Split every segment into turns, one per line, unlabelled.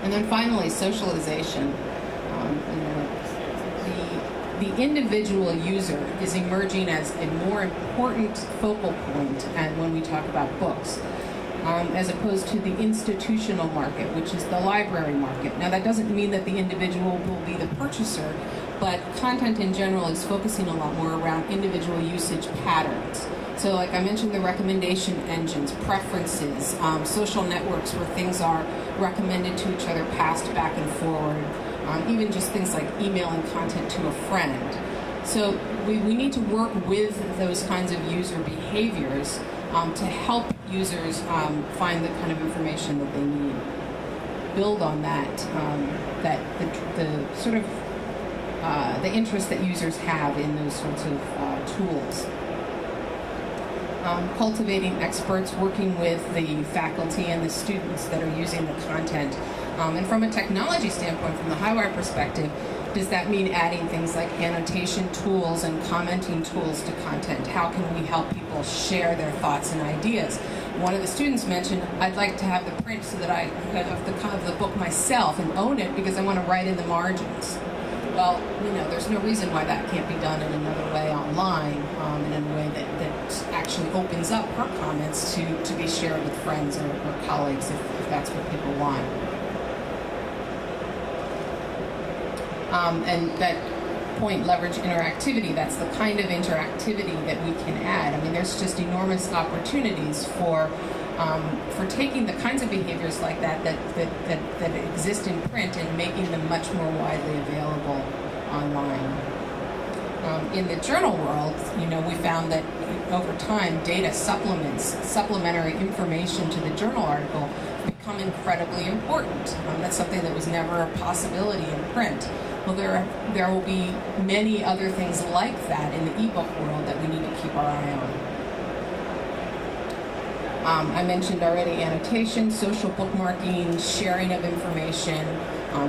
And then finally, socialization. The individual user is emerging as a more important focal point and when we talk about books, as opposed to the institutional market, which is the library market. Now, that doesn't mean that the individual will be the purchaser, but content in general is focusing a lot more around individual usage patterns. So like I mentioned, the recommendation engines, preferences, social networks where things are recommended to each other, passed back and forward, even just things like emailing content to a friend. So we need to work with those kinds of user behaviors to help users find the kind of information that they need. Build on that, the sort of the interest that users have in those sorts of tools. Cultivating experts, working with the faculty and the students that are using the content. And from a technology standpoint, from the Highwire perspective, does that mean adding things like annotation tools and commenting tools to content? How can we help people share their thoughts and ideas? One of the students mentioned, I'd like to have the print so that I have the book myself and own it because I want to write in the margins. Well, there's no reason why that can't be done in another way online, and in a way that actually opens up her comments to be shared with friends or colleagues if that's what people want. And that point, leverage interactivity, that's the kind of interactivity that we can add. I mean, there's just enormous opportunities for taking the kinds of behaviors like that exist in print and making them much more widely available online. In the journal world, we found that over time, data supplementary information to the journal article become incredibly important. That's something that was never a possibility in print. Well, there will be many other things like that in the e-book world that we need to keep our eye on. I mentioned already annotation, social bookmarking, sharing of information,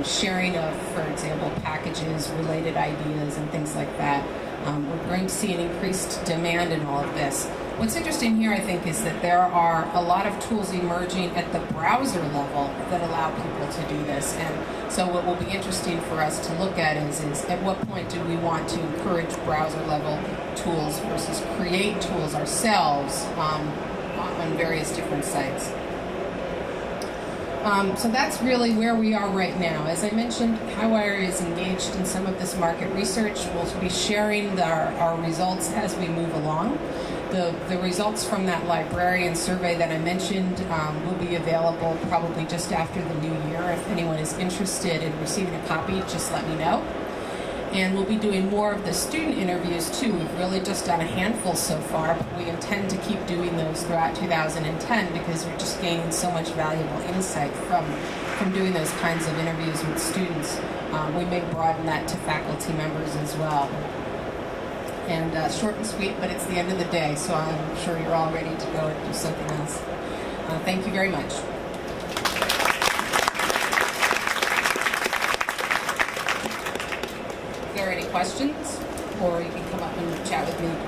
sharing of, for example, packages, related ideas, and things like that. We're going to see an increased demand in all of this. What's interesting here, I think, is that there are a lot of tools emerging at the browser level that allow people to do this. And so what will be interesting for us to look at is at what point do we want to encourage browser-level tools versus create tools ourselves on various different sites. So that's really where we are right now. As I mentioned, Highwire is engaged in some of this market research. We'll be sharing our results as we move along. The results from that librarian survey that I mentioned will be available probably just after the new year. If anyone is interested in receiving a copy, just let me know. And we'll be doing more of the student interviews too. We've really just done a handful so far, but we intend to keep doing those throughout 2010 because we're just gaining so much valuable insight from doing those kinds of interviews with students. We may broaden that to faculty members as well. And short and sweet, but it's the end of the day, so I'm sure you're all ready to go and do something else. Thank you very much. If there are any questions, or you can come up and chat with me directly.